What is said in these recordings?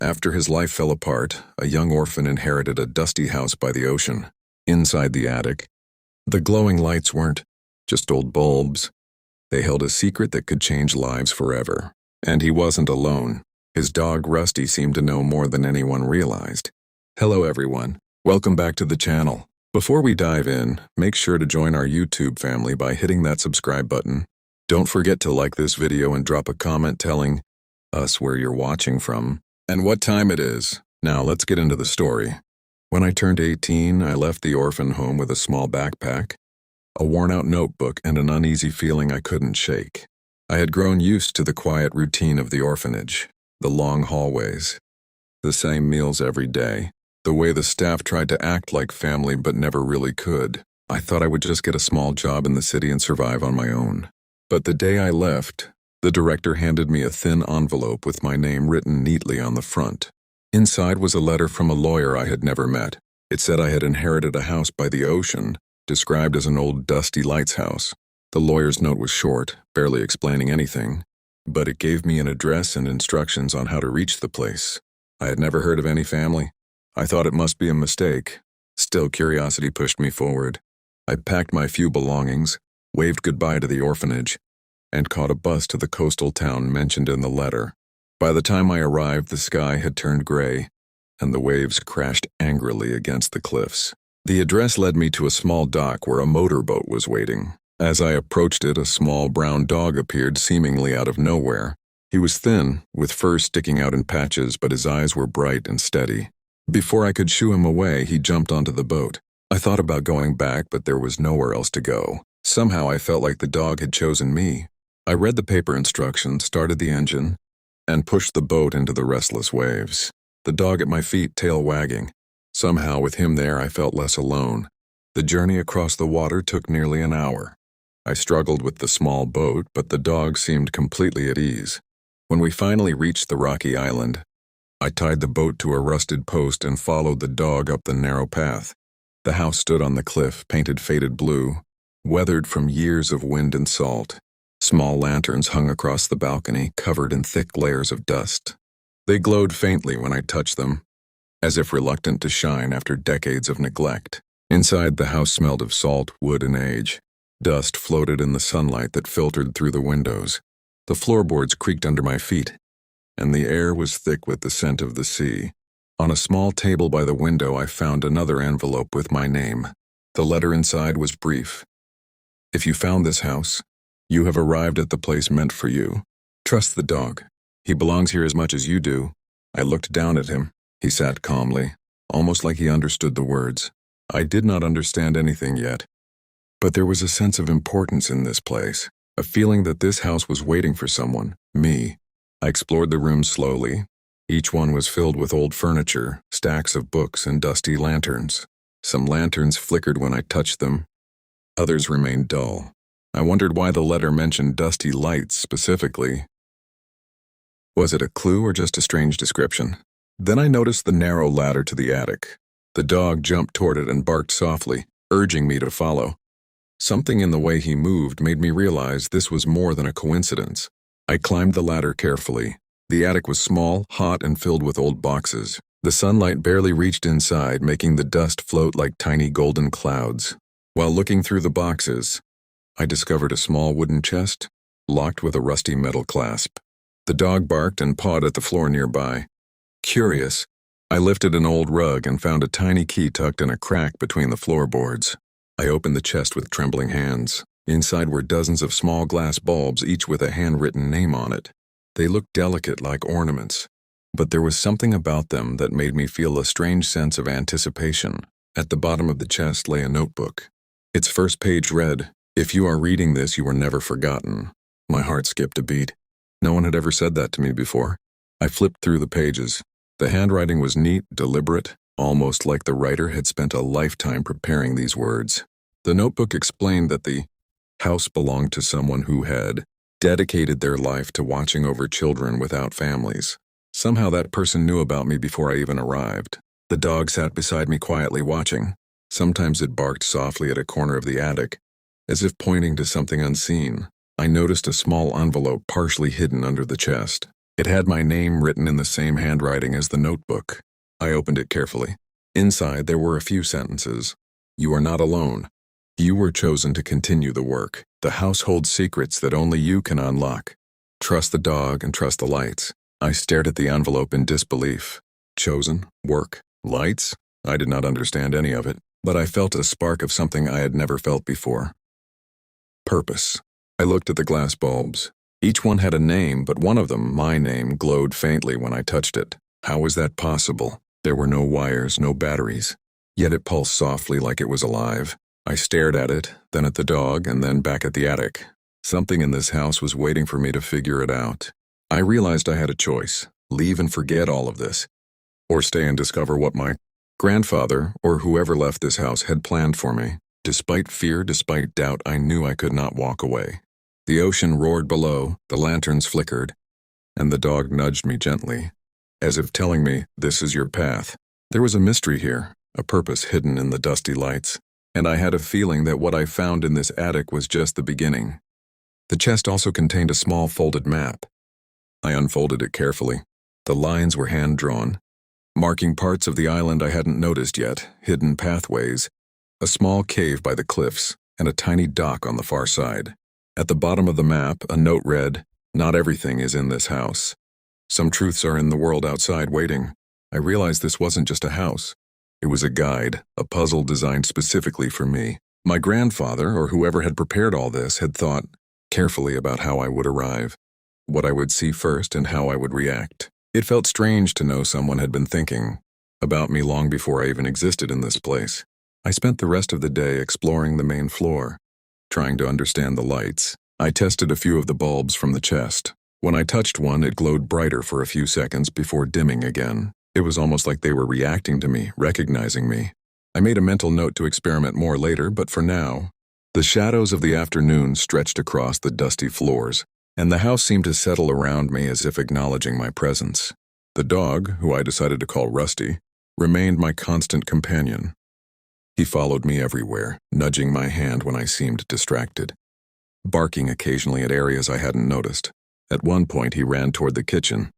After his life fell apart, a young orphan inherited a dusty house by the ocean. Inside the attic, the glowing lights weren't just old bulbs. They held a secret that could change lives forever. And he wasn't alone. His dog Rusty seemed to know more than anyone realized. Hello everyone, welcome back to the channel. Before we dive in, make sure to join our YouTube family by hitting that subscribe button. Don't forget to like this video and drop a comment telling us where you're watching from and what time it is. Now let's get into the story. When I turned 18, I left the orphan home with a small backpack, a worn-out notebook, and an uneasy feeling I couldn't shake. I had grown used to the quiet routine of the orphanage, the long hallways, the same meals every day, the way the staff tried to act like family but never really could. I thought I would just get a small job in the city and survive on my own. But the day I left, the director handed me a thin envelope with my name written neatly on the front. Inside was a letter from a lawyer I had never met. It said I had inherited a house by the ocean, described as an old dusty lighthouse. The lawyer's note was short, barely explaining anything, but it gave me an address and instructions on how to reach the place. I had never heard of any family. I thought it must be a mistake. Still, curiosity pushed me forward. I packed my few belongings, waved goodbye to the orphanage, and caught a bus to the coastal town mentioned in the letter. By the time I arrived, the sky had turned gray, and the waves crashed angrily against the cliffs. The address led me to a small dock where a motorboat was waiting. As I approached it, a small brown dog appeared seemingly out of nowhere. He was thin, with fur sticking out in patches, but his eyes were bright and steady. Before I could shoo him away, he jumped onto the boat. I thought about going back, but there was nowhere else to go. Somehow I felt like the dog had chosen me. I read the paper instructions, started the engine, and pushed the boat into the restless waves. The dog at my feet, tail wagging. Somehow, with him there, I felt less alone. The journey across the water took nearly an hour. I struggled with the small boat, but the dog seemed completely at ease. When we finally reached the rocky island, I tied the boat to a rusted post and followed the dog up the narrow path. The house stood on the cliff, painted faded blue, weathered from years of wind and salt. Small lanterns hung across the balcony, covered in thick layers of dust. They glowed faintly when I touched them, as if reluctant to shine after decades of neglect. Inside, the house smelled of salt, wood, and age. Dust floated in the sunlight that filtered through the windows. The floorboards creaked under my feet, and the air was thick with the scent of the sea. On a small table by the window, I found another envelope with my name. The letter inside was brief. If you found this house, you have arrived at the place meant for you. Trust the dog. He belongs here as much as you do. I looked down at him. He sat calmly, almost like he understood the words. I did not understand anything yet, but there was a sense of importance in this place, a feeling that this house was waiting for someone, me. I explored the rooms slowly. Each one was filled with old furniture, stacks of books, and dusty lanterns. Some lanterns flickered when I touched them. Others remained dull. I wondered why the letter mentioned dusty lights specifically. Was it a clue or just a strange description? Then I noticed the narrow ladder to the attic. The dog jumped toward it and barked softly, urging me to follow. Something in the way he moved made me realize this was more than a coincidence. I climbed the ladder carefully. The attic was small, hot, and filled with old boxes. The sunlight barely reached inside, making the dust float like tiny golden clouds. While looking through the boxes, I discovered a small wooden chest, locked with a rusty metal clasp. The dog barked and pawed at the floor nearby. Curious, I lifted an old rug and found a tiny key tucked in a crack between the floorboards. I opened the chest with trembling hands. Inside were dozens of small glass bulbs, each with a handwritten name on it. They looked delicate like ornaments, but there was something about them that made me feel a strange sense of anticipation. At the bottom of the chest lay a notebook. Its first page read, "If you are reading this, you were never forgotten." My heart skipped a beat. No one had ever said that to me before. I flipped through the pages. The handwriting was neat, deliberate, almost like the writer had spent a lifetime preparing these words. The notebook explained that the house belonged to someone who had dedicated their life to watching over children without families. Somehow that person knew about me before I even arrived. The dog sat beside me quietly watching. Sometimes it barked softly at a corner of the attic, as if pointing to something unseen. I noticed a small envelope partially hidden under the chest. It had my name written in the same handwriting as the notebook. I opened it carefully. Inside, there were a few sentences. You are not alone. You were chosen to continue the work. The house holds secrets that only you can unlock. Trust the dog and trust the lights. I stared at the envelope in disbelief. Chosen? Work? Lights? I did not understand any of it, but I felt a spark of something I had never felt before. Purpose. I looked at the glass bulbs. Each one had a name, but one of them, my name, glowed faintly when I touched it. How was that possible? There were no wires, no batteries. Yet it pulsed softly like it was alive. I stared at it, then at the dog, and then back at the attic. Something in this house was waiting for me to figure it out. I realized I had a choice: leave and forget all of this, or stay and discover what my grandfather, or whoever left this house, had planned for me. Despite fear, despite doubt, I knew I could not walk away. The ocean roared below, the lanterns flickered, and the dog nudged me gently, as if telling me, this is your path. There was a mystery here, a purpose hidden in the dusty lights, and I had a feeling that what I found in this attic was just the beginning. The chest also contained a small folded map. I unfolded it carefully. The lines were hand-drawn, marking parts of the island I hadn't noticed yet, hidden pathways, a small cave by the cliffs, and a tiny dock on the far side. At the bottom of the map, a note read, "Not everything is in this house. Some truths are in the world outside waiting." I realized this wasn't just a house. It was a guide, a puzzle designed specifically for me. My grandfather, or whoever had prepared all this, had thought carefully about how I would arrive, what I would see first, and how I would react. It felt strange to know someone had been thinking about me long before I even existed in this place. I spent the rest of the day exploring the main floor, trying to understand the lights. I tested a few of the bulbs from the chest. When I touched one, it glowed brighter for a few seconds before dimming again. It was almost like they were reacting to me, recognizing me. I made a mental note to experiment more later, but for now, the shadows of the afternoon stretched across the dusty floors, and the house seemed to settle around me as if acknowledging my presence. The dog, who I decided to call Rusty, remained my constant companion. He followed me everywhere, nudging my hand when I seemed distracted, barking occasionally at areas I hadn't noticed. At one point, he ran toward the kitchen.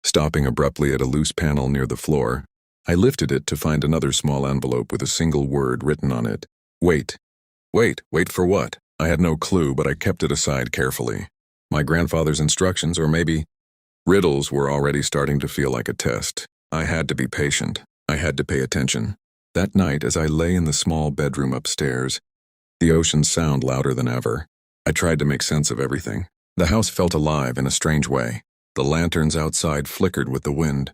Stopping abruptly at a loose panel near the floor, I lifted it to find another small envelope with a single word written on it. Wait. Wait for what? I had no clue, but I kept it aside carefully. My grandfather's instructions, or maybe riddles, were already starting to feel like a test. I had to be patient. I had to pay attention. That night, as I lay in the small bedroom upstairs, the ocean sounded louder than ever. I tried to make sense of everything. The house felt alive in a strange way. The lanterns outside flickered with the wind,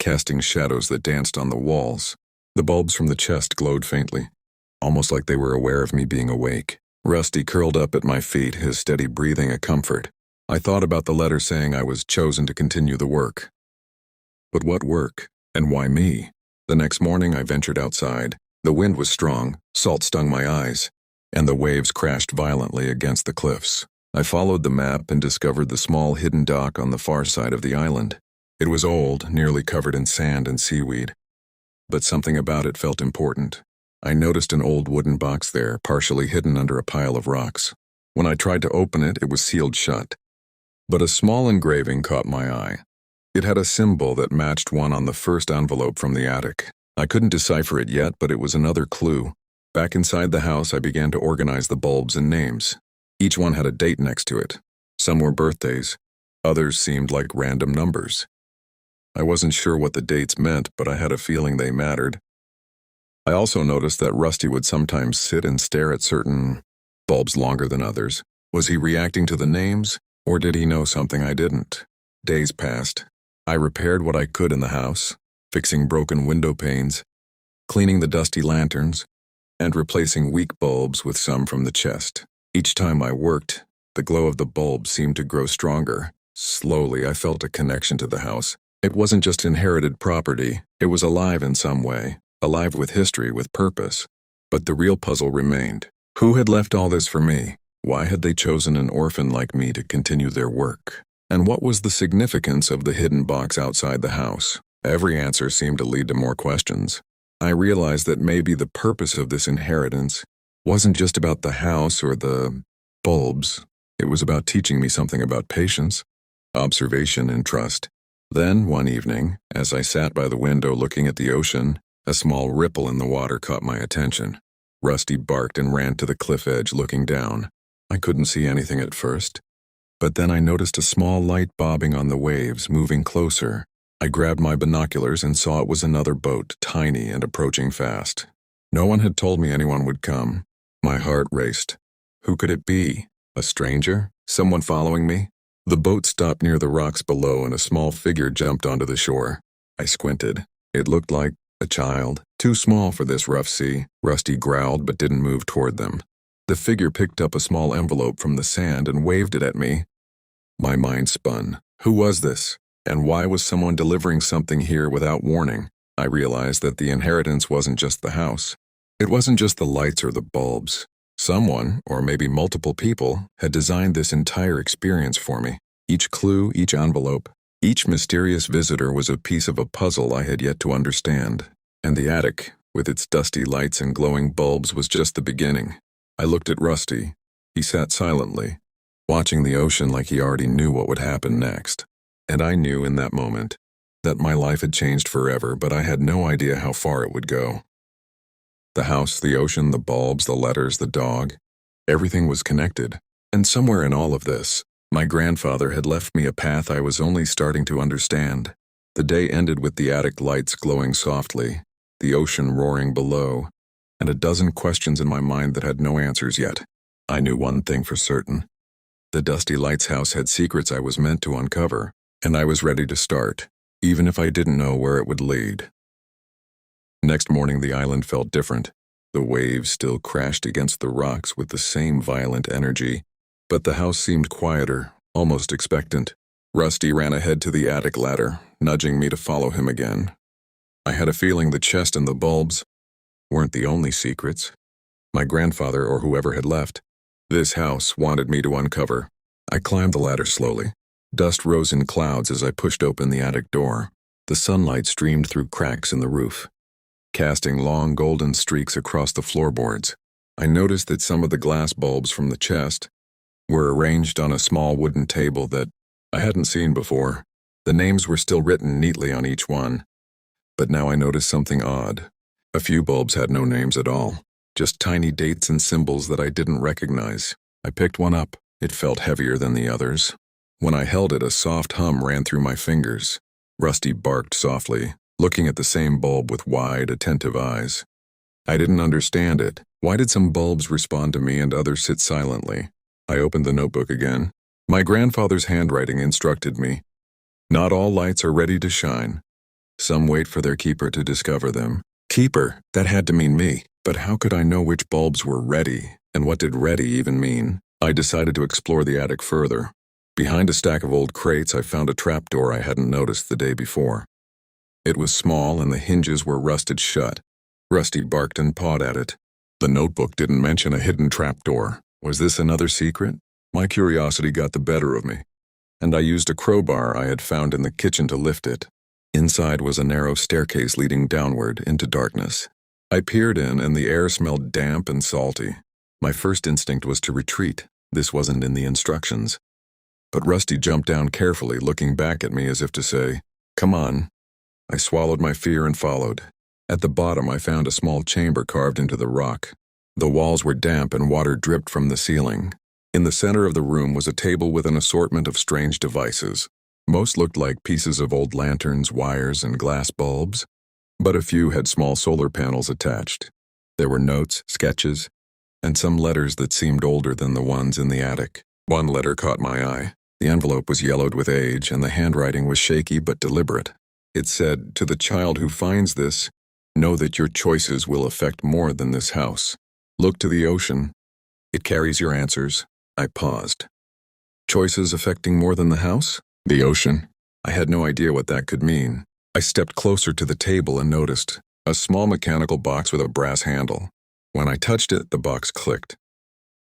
casting shadows that danced on the walls. The bulbs from the chest glowed faintly, almost like they were aware of me being awake. Rusty curled up at my feet, his steady breathing a comfort. I thought about the letter saying I was chosen to continue the work. But what work? And why me? The next morning I ventured outside. The wind was strong, salt stung my eyes, and the waves crashed violently against the cliffs. I followed the map and discovered the small hidden dock on the far side of the island. It was old, nearly covered in sand and seaweed, but something about it felt important. I noticed an old wooden box there, partially hidden under a pile of rocks. When I tried to open it, it was sealed shut. But a small engraving caught my eye. It had a symbol that matched one on the first envelope from the attic. I couldn't decipher it yet, but it was another clue. Back inside the house, I began to organize the bulbs and names. Each one had a date next to it. Some were birthdays. Others seemed like random numbers. I wasn't sure what the dates meant, but I had a feeling they mattered. I also noticed that Rusty would sometimes sit and stare at certain bulbs longer than others. Was he reacting to the names, or did he know something I didn't? Days passed. I repaired what I could in the house, fixing broken window panes, cleaning the dusty lanterns, and replacing weak bulbs with some from the chest. Each time I worked, the glow of the bulb seemed to grow stronger. Slowly, I felt a connection to the house. It wasn't just inherited property. It was alive in some way, alive with history, with purpose. But the real puzzle remained. Who had left all this for me? Why had they chosen an orphan like me to continue their work? And what was the significance of the hidden box outside the house? Every answer seemed to lead to more questions. I realized that maybe the purpose of this inheritance wasn't just about the house or the bulbs. It was about teaching me something about patience, observation and trust. Then, one evening, as I sat by the window looking at the ocean, a small ripple in the water caught my attention. Rusty barked and ran to the cliff edge looking down. I couldn't see anything at first, but then I noticed a small light bobbing on the waves, moving closer. I grabbed my binoculars and saw it was another boat, tiny and approaching fast. No one had told me anyone would come. My heart raced. Who could it be? A stranger? Someone following me? The boat stopped near the rocks below and a small figure jumped onto the shore. I squinted. It looked like a child, too small for this rough sea. Rusty growled but didn't move toward them. The figure picked up a small envelope from the sand and waved it at me. My mind spun. Who was this? And why was someone delivering something here without warning? I realized that the inheritance wasn't just the house. It wasn't just the lights or the bulbs. Someone, or maybe multiple people, had designed this entire experience for me. Each clue, each envelope, each mysterious visitor was a piece of a puzzle I had yet to understand. And the attic, with its dusty lights and glowing bulbs, was just the beginning. I looked at Rusty. He sat silently, watching the ocean like he already knew what would happen next. And I knew in that moment that my life had changed forever, but I had no idea how far it would go. The house, the ocean, the bulbs, the letters, the dog, everything was connected. And somewhere in all of this, my grandfather had left me a path I was only starting to understand. The day ended with the attic lights glowing softly, the ocean roaring below, and a dozen questions in my mind that had no answers yet. I knew one thing for certain. The Dusty Lights house had secrets I was meant to uncover, and I was ready to start, even if I didn't know where it would lead. Next morning the island felt different. The waves still crashed against the rocks with the same violent energy, but the house seemed quieter, almost expectant. Rusty ran ahead to the attic ladder, nudging me to follow him again. I had a feeling the chest and the bulbs weren't the only secrets my grandfather or whoever had left this house wanted me to uncover. I climbed the ladder slowly. Dust rose in clouds as I pushed open the attic door. The sunlight streamed through cracks in the roof, casting long golden streaks across the floorboards. I noticed that some of the glass bulbs from the chest were arranged on a small wooden table that I hadn't seen before. The names were still written neatly on each one. But now I noticed something odd. A few bulbs had no names at all, just tiny dates and symbols that I didn't recognize. I picked one up. It felt heavier than the others. When I held it, a soft hum ran through my fingers. Rusty barked softly, looking at the same bulb with wide, attentive eyes. I didn't understand it. Why did some bulbs respond to me and others sit silently? I opened the notebook again. My grandfather's handwriting instructed me. Not all lights are ready to shine. Some wait for their keeper to discover them. Keeper, that had to mean me. But how could I know which bulbs were ready, and what did ready even mean? I decided to explore the attic further. Behind a stack of old crates, I found a trapdoor I hadn't noticed the day before. It was small and the hinges were rusted shut. Rusty barked and pawed at it. The notebook didn't mention a hidden trapdoor. Was this another secret? My curiosity got the better of me, and I used a crowbar I had found in the kitchen to lift it. Inside was a narrow staircase leading downward into darkness. I peered in, and the air smelled damp and salty. My first instinct was to retreat. This wasn't in the instructions. But Rusty jumped down carefully, looking back at me as if to say, "Come on." I swallowed my fear and followed. At the bottom, I found a small chamber carved into the rock. The walls were damp and water dripped from the ceiling. In the center of the room was a table with an assortment of strange devices. Most looked like pieces of old lanterns, wires, and glass bulbs, but a few had small solar panels attached. There were notes, sketches, and some letters that seemed older than the ones in the attic. One letter caught my eye. The envelope was yellowed with age, and the handwriting was shaky but deliberate. It said, "To the child who finds this, know that your choices will affect more than this house. Look to the ocean. It carries your answers." I paused. Choices affecting more than the house? The ocean? I had no idea what that could mean. I stepped closer to the table and noticed a small mechanical box with a brass handle. When I touched it, the box clicked,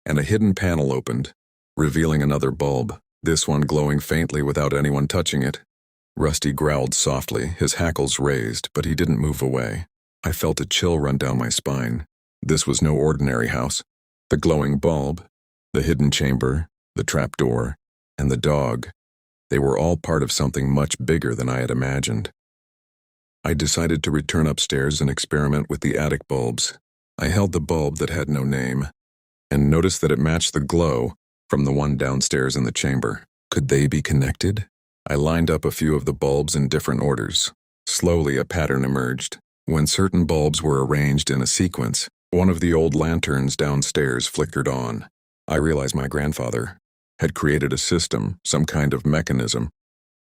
and a hidden panel opened, revealing another bulb, this one glowing faintly without anyone touching it. Rusty growled softly, his hackles raised, but he didn't move away. I felt a chill run down my spine. This was no ordinary house. The glowing bulb, the hidden chamber, the trapdoor, and the dog. They were all part of something much bigger than I had imagined. I decided to return upstairs and experiment with the attic bulbs. I held the bulb that had no name, and noticed that it matched the glow from the one downstairs in the chamber. Could they be connected? I lined up a few of the bulbs in different orders. Slowly, a pattern emerged. When certain bulbs were arranged in a sequence, one of the old lanterns downstairs flickered on. I realized my grandfather had created a system, some kind of mechanism,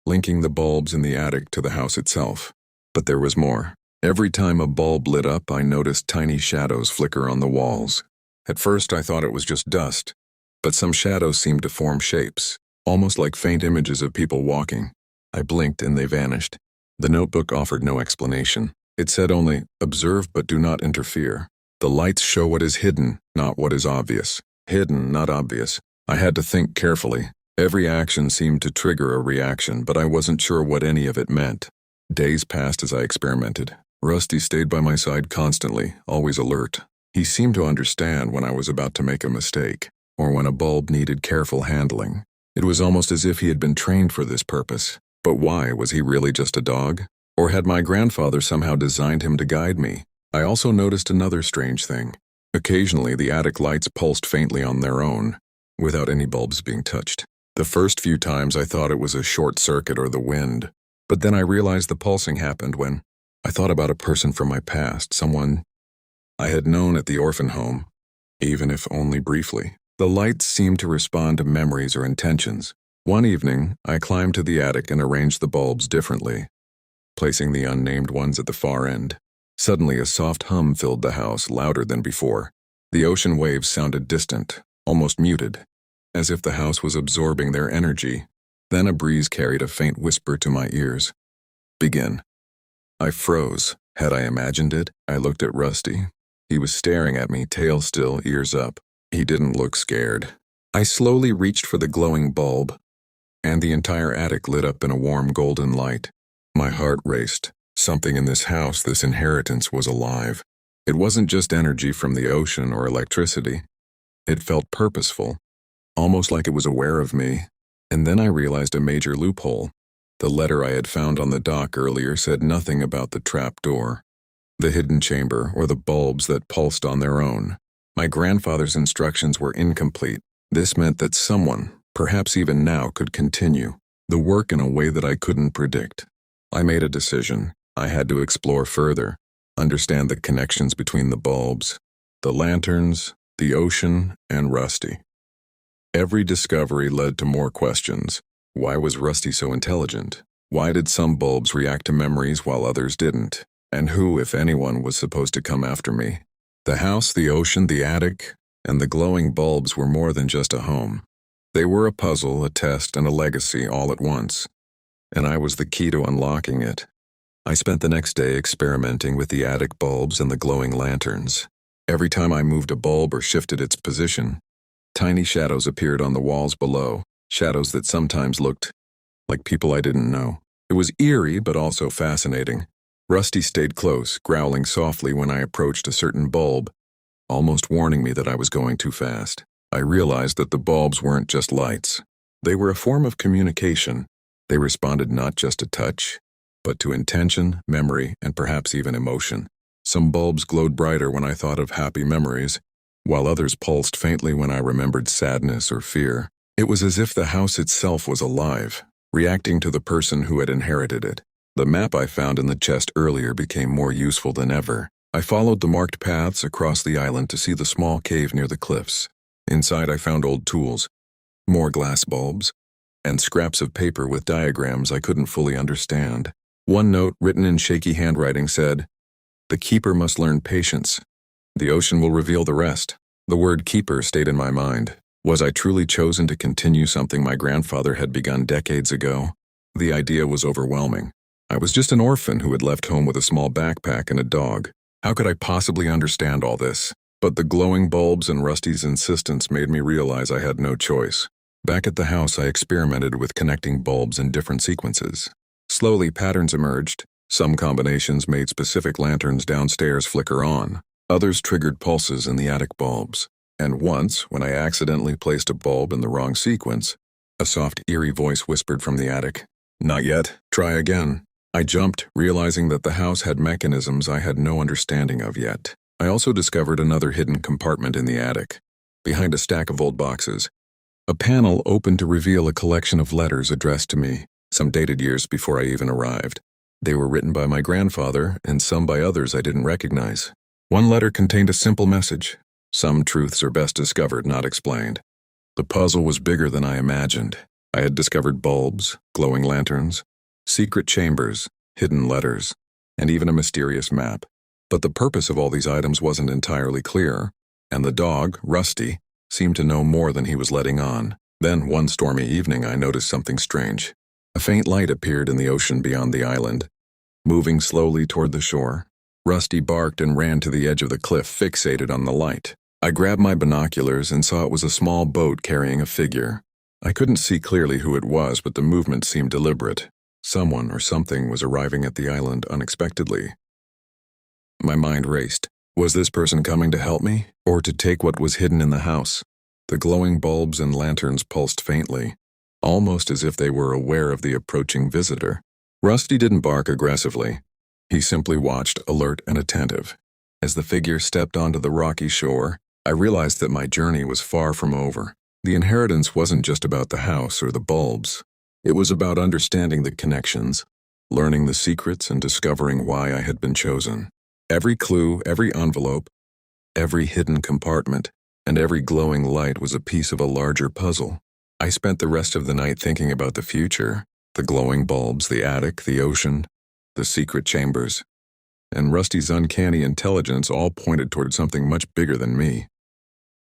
linking the bulbs in the attic to the house itself. But there was more. Every time a bulb lit up, I noticed tiny shadows flicker on the walls. At first, I thought it was just dust, but some shadows seemed to form shapes, almost like faint images of people walking. I blinked and they vanished. The notebook offered no explanation. It said only, "Observe but do not interfere. The lights show what is hidden, not what is obvious." Hidden, not obvious. I had to think carefully. Every action seemed to trigger a reaction, but I wasn't sure what any of it meant. Days passed as I experimented. Rusty stayed by my side constantly, always alert. He seemed to understand when I was about to make a mistake, or when a bulb needed careful handling. It was almost as if he had been trained for this purpose. But why? Was he really just a dog? Or had my grandfather somehow designed him to guide me? I also noticed another strange thing. Occasionally, the attic lights pulsed faintly on their own, without any bulbs being touched. The first few times I thought it was a short circuit or the wind, but then I realized the pulsing happened when I thought about a person from my past, someone I had known at the orphan home, even if only briefly. The lights seemed to respond to memories or intentions. One evening, I climbed to the attic and arranged the bulbs differently, placing the unnamed ones at the far end. Suddenly, a soft hum filled the house, louder than before. The ocean waves sounded distant, almost muted, as if the house was absorbing their energy. Then a breeze carried a faint whisper to my ears. "Begin." I froze. Had I imagined it? I looked at Rusty. He was staring at me, tail still, ears up. He didn't look scared. I slowly reached for the glowing bulb, and the entire attic lit up in a warm golden light. My heart raced. Something in this house, this inheritance, was alive. It wasn't just energy from the ocean or electricity. It felt purposeful, almost like it was aware of me. And then I realized a major loophole. The letter I had found on the dock earlier said nothing about the trap door, the hidden chamber, or the bulbs that pulsed on their own. My grandfather's instructions were incomplete. This meant that someone, perhaps even now, could continue the work in a way that I couldn't predict. I made a decision. I had to explore further, understand the connections between the bulbs, the lanterns, the ocean, and Rusty. Every discovery led to more questions. Why was Rusty so intelligent? Why did some bulbs react to memories while others didn't? And who, if anyone, was supposed to come after me? The house, the ocean, the attic, and the glowing bulbs were more than just a home. They were a puzzle, a test, and a legacy all at once. And I was the key to unlocking it. I spent the next day experimenting with the attic bulbs and the glowing lanterns. Every time I moved a bulb or shifted its position, tiny shadows appeared on the walls below, shadows that sometimes looked like people I didn't know. It was eerie, but also fascinating. Rusty stayed close, growling softly when I approached a certain bulb, almost warning me that I was going too fast. I realized that the bulbs weren't just lights. They were a form of communication. They responded not just to touch, but to intention, memory, and perhaps even emotion. Some bulbs glowed brighter when I thought of happy memories, while others pulsed faintly when I remembered sadness or fear. It was as if the house itself was alive, reacting to the person who had inherited it. The map I found in the chest earlier became more useful than ever. I followed the marked paths across the island to see the small cave near the cliffs. Inside I found old tools, more glass bulbs, and scraps of paper with diagrams I couldn't fully understand. One note, written in shaky handwriting, said, "The keeper must learn patience. The ocean will reveal the rest." The word keeper stayed in my mind. Was I truly chosen to continue something my grandfather had begun decades ago? The idea was overwhelming. I was just an orphan who had left home with a small backpack and a dog. How could I possibly understand all this? But the glowing bulbs and Rusty's insistence made me realize I had no choice. Back at the house, I experimented with connecting bulbs in different sequences. Slowly, patterns emerged. Some combinations made specific lanterns downstairs flicker on. Others triggered pulses in the attic bulbs. And once, when I accidentally placed a bulb in the wrong sequence, A soft, eerie voice whispered from the attic. "Not yet. Try again." I jumped, realizing that the house had mechanisms I had no understanding of yet. I also discovered another hidden compartment in the attic, behind a stack of old boxes. A panel opened to reveal a collection of letters addressed to me, some dated years before I even arrived. They were written by my grandfather, and some by others I didn't recognize. One letter contained a simple message: some truths are best discovered, not explained. The puzzle was bigger than I imagined. I had discovered bulbs, glowing lanterns, secret chambers, hidden letters, and even a mysterious map. But the purpose of all these items wasn't entirely clear, and the dog, Rusty, seemed to know more than he was letting on. Then, one stormy evening, I noticed something strange. A faint light appeared in the ocean beyond the island, moving slowly toward the shore. Rusty barked and ran to the edge of the cliff, fixated on the light. I grabbed my binoculars and saw it was a small boat carrying a figure. I couldn't see clearly who it was, but the movement seemed deliberate. Someone or something was arriving at the island unexpectedly. My mind raced. Was this person coming to help me, or to take what was hidden in the house? The glowing bulbs and lanterns pulsed faintly, almost as if they were aware of the approaching visitor. Rusty didn't bark aggressively. He simply watched, alert and attentive. As the figure stepped onto the rocky shore, I realized that my journey was far from over. The inheritance wasn't just about the house or the bulbs. It was about understanding the connections, learning the secrets, and discovering why I had been chosen. Every clue, every envelope, every hidden compartment, and every glowing light was a piece of a larger puzzle. I spent the rest of the night thinking about the future, the glowing bulbs, the attic, the ocean, the secret chambers, and Rusty's uncanny intelligence all pointed toward something much bigger than me.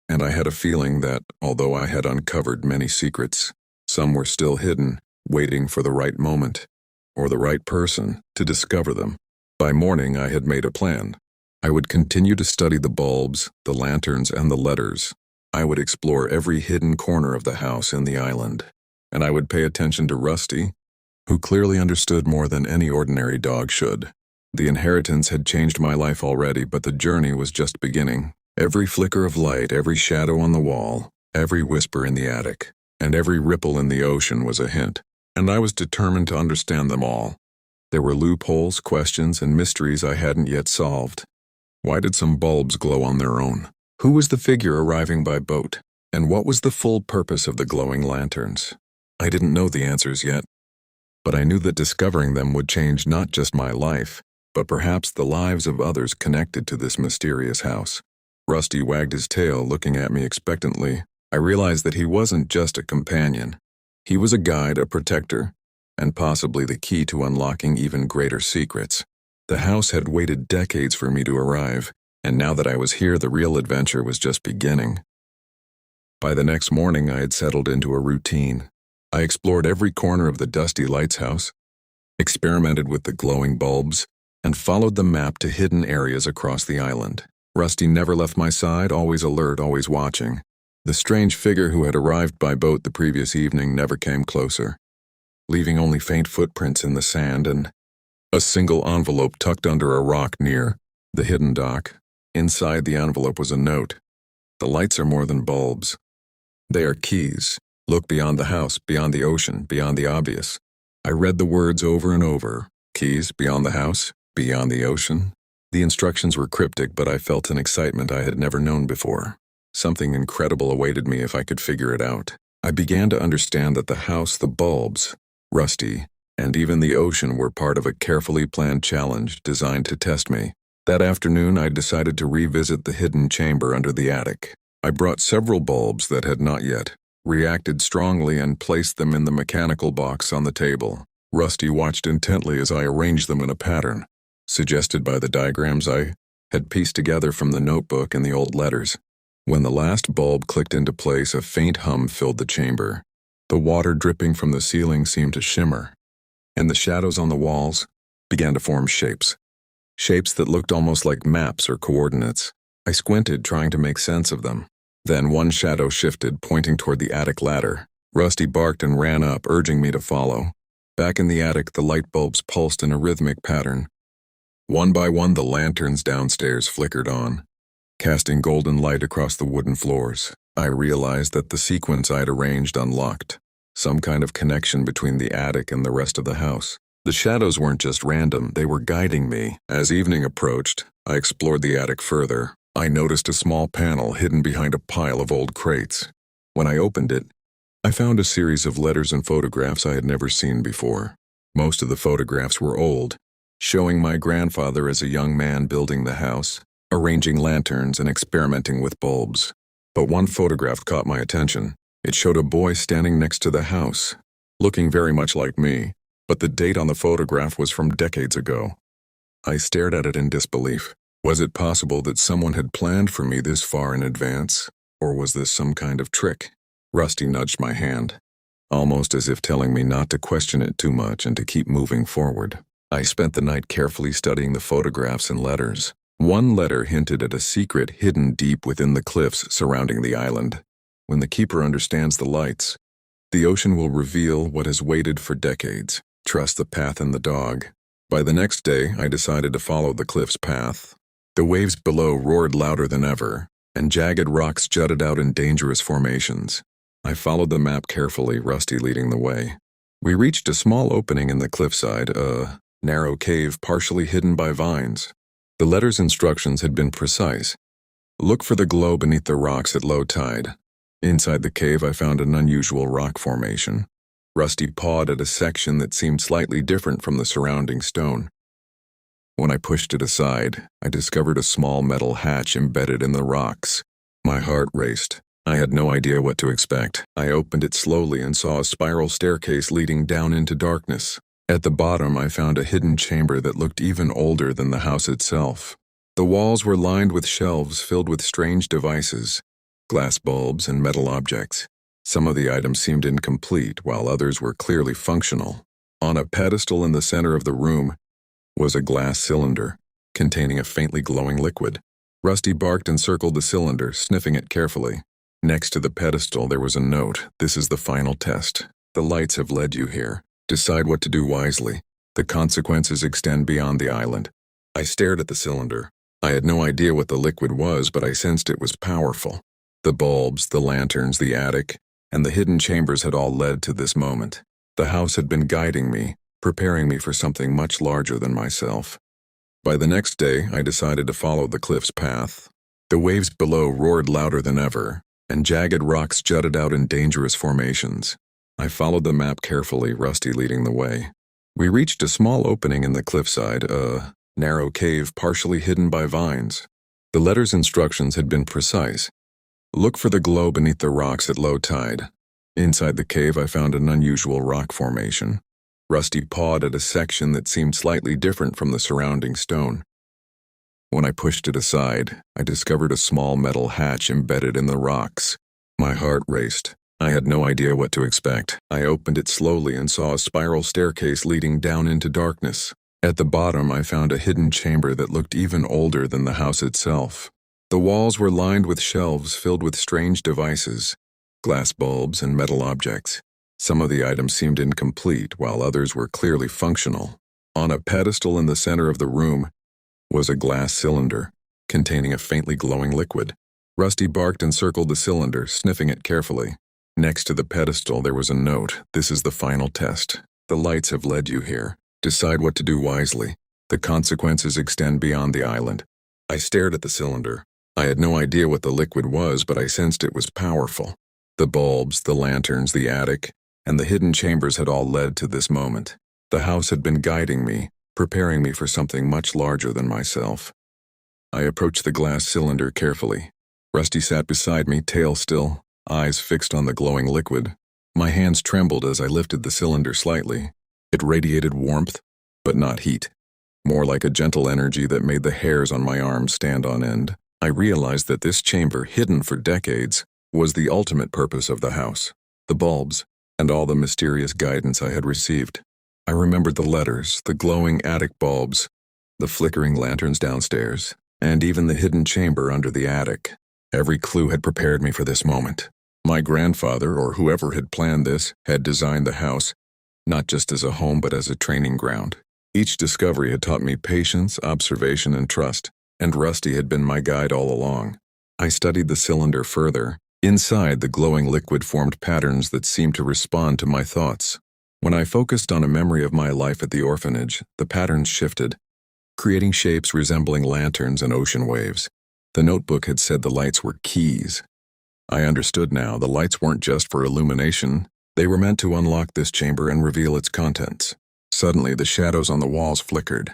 And I had a feeling that, although I had uncovered many secrets, some were still hidden, waiting for the right moment, or the right person, to discover them. By morning, I had made a plan. I would continue to study the bulbs, the lanterns, and the letters. I would explore every hidden corner of the house and the island. And I would pay attention to Rusty, who clearly understood more than any ordinary dog should. The inheritance had changed my life already, but the journey was just beginning. Every flicker of light, every shadow on the wall, every whisper in the attic, and every ripple in the ocean was a hint. And I was determined to understand them all. There were loopholes, questions, and mysteries I hadn't yet solved. Why did some bulbs glow on their own? Who was the figure arriving by boat? And what was the full purpose of the glowing lanterns? I didn't know the answers yet, but I knew that discovering them would change not just my life, but perhaps the lives of others connected to this mysterious house. Rusty wagged his tail, looking at me expectantly. I realized that he wasn't just a companion. He was a guide, a protector, and possibly the key to unlocking even greater secrets. The house had waited decades for me to arrive, and now that I was here, the real adventure was just beginning. By the next morning, I had settled into a routine. I explored every corner of the dusty lighthouse, experimented with the glowing bulbs, and followed the map to hidden areas across the island. Rusty never left my side, always alert, always watching. The strange figure who had arrived by boat the previous evening never came closer, leaving only faint footprints in the sand and a single envelope tucked under a rock near the hidden dock. Inside the envelope was a note. The lights are more than bulbs. They are keys. Look beyond the house, beyond the ocean, beyond the obvious. I read the words over and over. Keys, beyond the house, beyond the ocean. The instructions were cryptic, but I felt an excitement I had never known before. Something incredible awaited me if I could figure it out. I began to understand that the house, the bulbs, Rusty, and even the ocean were part of a carefully planned challenge designed to test me. That afternoon, I decided to revisit the hidden chamber under the attic. I brought several bulbs that had not yet reacted strongly and placed them in the mechanical box on the table. Rusty watched intently as I arranged them in a pattern, suggested by the diagrams I had pieced together from the notebook and the old letters. When the last bulb clicked into place, a faint hum filled the chamber. The water dripping from the ceiling seemed to shimmer, and the shadows on the walls began to form shapes. Shapes that looked almost like maps or coordinates. I squinted, trying to make sense of them. Then one shadow shifted, pointing toward the attic ladder. Rusty barked and ran up, urging me to follow. Back in the attic, the light bulbs pulsed in a rhythmic pattern. One by one, the lanterns downstairs flickered on, casting golden light across the wooden floors. I realized that the sequence I'd arranged unlocked some kind of connection between the attic and the rest of the house. The shadows weren't just random, they were guiding me. As evening approached, I explored the attic further. I noticed a small panel hidden behind a pile of old crates. When I opened it, I found a series of letters and photographs I had never seen before. Most of the photographs were old, showing my grandfather as a young man building the house, arranging lanterns and experimenting with bulbs. But one photograph caught my attention. It showed a boy standing next to the house, looking very much like me, but the date on the photograph was from decades ago. I stared at it in disbelief. Was it possible that someone had planned for me this far in advance, or was this some kind of trick? Rusty nudged my hand, almost as if telling me not to question it too much and to keep moving forward. I spent the night carefully studying the photographs and letters. One letter hinted at a secret hidden deep within the cliffs surrounding the island. When the keeper understands the lights, the ocean will reveal what has waited for decades. Trust the path and the dog. By the next day, I decided to follow the cliff's path. The waves below roared louder than ever, and jagged rocks jutted out in dangerous formations. I followed the map carefully, Rusty leading the way. We reached a small opening in the cliffside, a narrow cave partially hidden by vines. The letter's instructions had been precise. Look for the glow beneath the rocks at low tide. Inside the cave, I found an unusual rock formation. Rusty pawed at a section that seemed slightly different from the surrounding stone. When I pushed it aside, I discovered a small metal hatch embedded in the rocks. My heart raced. I had no idea what to expect. I opened it slowly and saw a spiral staircase leading down into darkness. At the bottom, I found a hidden chamber that looked even older than the house itself. The walls were lined with shelves filled with strange devices, glass bulbs and metal objects. Some of the items seemed incomplete, while others were clearly functional. On a pedestal in the center of the room was a glass cylinder containing a faintly glowing liquid. Rusty barked and circled the cylinder, sniffing it carefully. Next to the pedestal, there was a note. This is the final test. The lights have led you here. Decide what to do wisely. The consequences extend beyond the island. I stared at the cylinder. I had no idea what the liquid was, but I sensed it was powerful. The bulbs, the lanterns, the attic, and the hidden chambers had all led to this moment. The house had been guiding me, preparing me for something much larger than myself. By the next day, I decided to follow the cliff's path. The waves below roared louder than ever, and jagged rocks jutted out in dangerous formations. I followed the map carefully, Rusty leading the way. We reached a small opening in the cliffside, a narrow cave partially hidden by vines. The letter's instructions had been precise. Look for the glow beneath the rocks at low tide. Inside the cave, I found an unusual rock formation. Rusty pawed at a section that seemed slightly different from the surrounding stone. When I pushed it aside, I discovered a small metal hatch embedded in the rocks. My heart raced. I had no idea what to expect. I opened it slowly and saw a spiral staircase leading down into darkness. At the bottom, I found a hidden chamber that looked even older than the house itself. The walls were lined with shelves filled with strange devices, glass bulbs and metal objects. Some of the items seemed incomplete, while others were clearly functional. On a pedestal in the center of the room was a glass cylinder containing a faintly glowing liquid. Rusty barked and circled the cylinder, sniffing it carefully. Next to the pedestal, there was a note. This is the final test. The lights have led you here. Decide what to do wisely. The consequences extend beyond the island. I stared at the cylinder. I had no idea what the liquid was, but I sensed it was powerful. The bulbs, the lanterns, the attic, and the hidden chambers had all led to this moment. The house had been guiding me, preparing me for something much larger than myself. I approached the glass cylinder carefully. Rusty sat beside me, tail still, eyes fixed on the glowing liquid. My hands trembled as I lifted the cylinder slightly. It radiated warmth, but not heat. More like a gentle energy that made the hairs on my arms stand on end. I realized that this chamber, hidden for decades, was the ultimate purpose of the house. The bulbs, and all the mysterious guidance I had received. I remembered the letters, the glowing attic bulbs, the flickering lanterns downstairs, and even the hidden chamber under the attic. Every clue had prepared me for this moment. My grandfather, or whoever had planned this, had designed the house, not just as a home but as a training ground. Each discovery had taught me patience, observation, and trust, and Rusty had been my guide all along. I studied the cylinder further, Inside, the glowing liquid formed patterns that seemed to respond to my thoughts. When I focused on a memory of my life at the orphanage, the patterns shifted, creating shapes resembling lanterns and ocean waves. The notebook had said the lights were keys. I understood now the lights weren't just for illumination, they were meant to unlock this chamber and reveal its contents. Suddenly, the shadows on the walls flickered,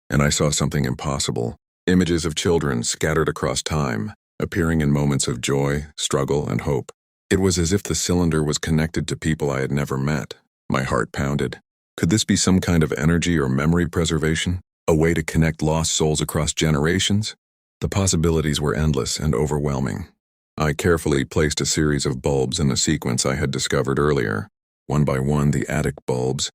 and I saw something impossible. Images of children scattered across time, appearing in moments of joy, struggle, and hope. It was as if the cylinder was connected to people I had never met. My heart pounded. Could this be some kind of energy or memory preservation? A way to connect lost souls across generations? The possibilities were endless and overwhelming. I carefully placed a series of bulbs in the sequence I had discovered earlier. One by one, the attic bulbs,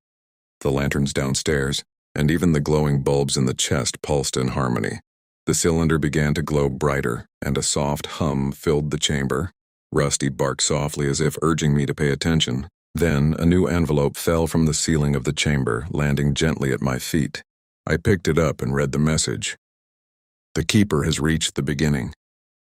the lanterns downstairs, and even the glowing bulbs in the chest pulsed in harmony. The cylinder began to glow brighter, and a soft hum filled the chamber. Rusty barked softly as if urging me to pay attention. Then, a new envelope fell from the ceiling of the chamber, landing gently at my feet. I picked it up and read the message. The Keeper has reached the beginning.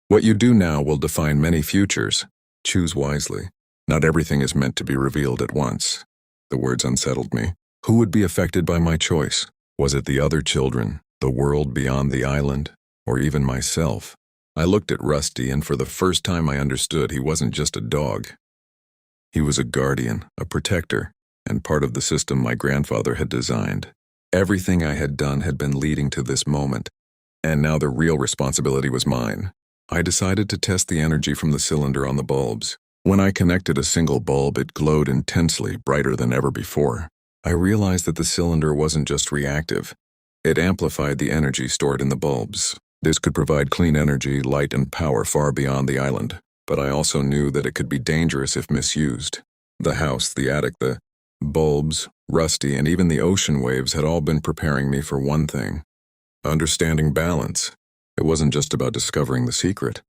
What you do now will define many futures. Choose wisely. Not everything is meant to be revealed at once. The words unsettled me. Who would be affected by my choice? Was it the other children, the world beyond the island, or even myself? I looked at Rusty, and for the first time I understood he wasn't just a dog. He was a guardian, a protector, and part of the system my grandfather had designed. Everything I had done had been leading to this moment, and now the real responsibility was mine. I decided to test the energy from the cylinder on the bulbs. When I connected a single bulb, it glowed intensely, brighter than ever before. I realized that the cylinder wasn't just reactive. It amplified the energy stored in the bulbs. This could provide clean energy, light, and power far beyond the island. But I also knew that it could be dangerous if misused. The house, the attic, the bulbs, Rusty, and even the ocean waves had all been preparing me for one thing: understanding balance. It wasn't just about discovering the secret.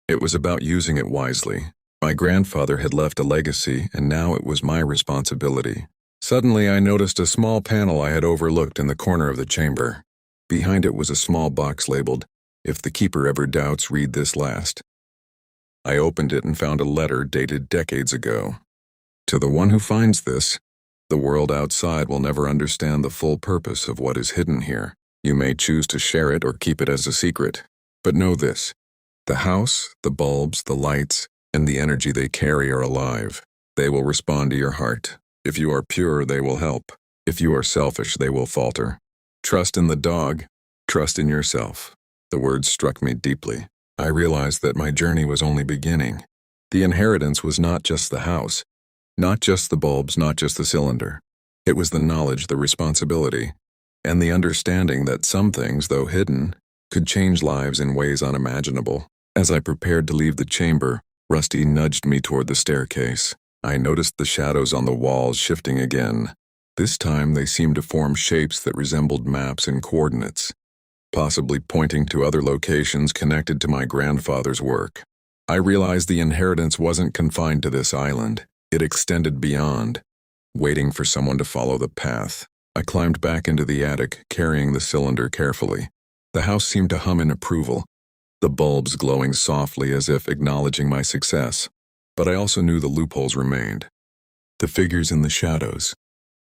It was about using it wisely. My grandfather had left a legacy, and now it was my responsibility. Suddenly, I noticed a small panel I had overlooked in the corner of the chamber. Behind it was a small box labeled, "If the Keeper ever doubts, read this last." I opened it and found a letter dated decades ago. To the one who finds this, the world outside will never understand the full purpose of what is hidden here. You may choose to share it or keep it as a secret. But know this: the house, the bulbs, the lights, and the energy they carry are alive. They will respond to your heart. If you are pure, they will help. If you are selfish, they will falter. Trust in the dog. Trust in yourself. The words struck me deeply. I realized that my journey was only beginning. The inheritance was not just the house, not just the bulbs, not just the cylinder. It was the knowledge, the responsibility, and the understanding that some things, though hidden, could change lives in ways unimaginable. As I prepared to leave the chamber, Rusty nudged me toward the staircase. I noticed the shadows on the walls shifting again. This time they seemed to form shapes that resembled maps and coordinates, possibly pointing to other locations connected to my grandfather's work. I realized the inheritance wasn't confined to this island. It extended beyond, waiting for someone to follow the path. I climbed back into the attic, carrying the cylinder carefully. The house seemed to hum in approval, the bulbs glowing softly as if acknowledging my success. But I also knew the loopholes remained. The figures in the shadows,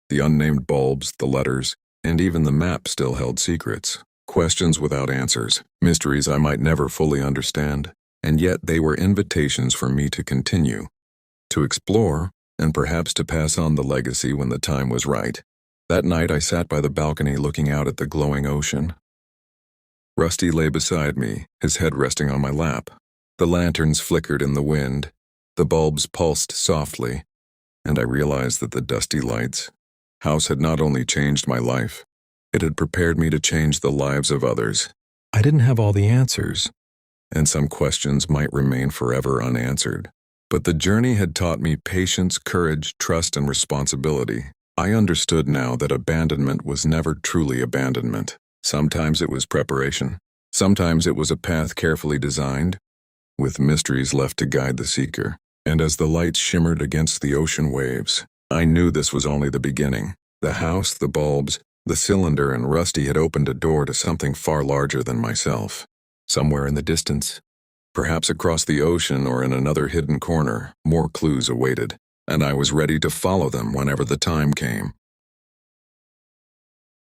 the unnamed bulbs, the letters, and even the map still held secrets. Questions without answers, mysteries I might never fully understand, and yet they were invitations for me to continue, to explore, and perhaps to pass on the legacy when the time was right. That night I sat by the balcony looking out at the glowing ocean. Rusty lay beside me, his head resting on my lap. The lanterns flickered in the wind, the bulbs pulsed softly, and I realized that the dusty lights house had not only changed my life, it had prepared me to change the lives of others. I didn't have all the answers, and some questions might remain forever unanswered. But the journey had taught me patience, courage, trust, and responsibility. I understood now that abandonment was never truly abandonment. Sometimes it was preparation. Sometimes it was a path carefully designed, with mysteries left to guide the seeker. And as the lights shimmered against the ocean waves, I knew this was only the beginning. The house, the bulbs, the cylinder, and Rusty had opened a door to something far larger than myself. Somewhere in the distance, Perhaps across the ocean or in another hidden corner, more clues awaited, and I was ready to follow them whenever the time came.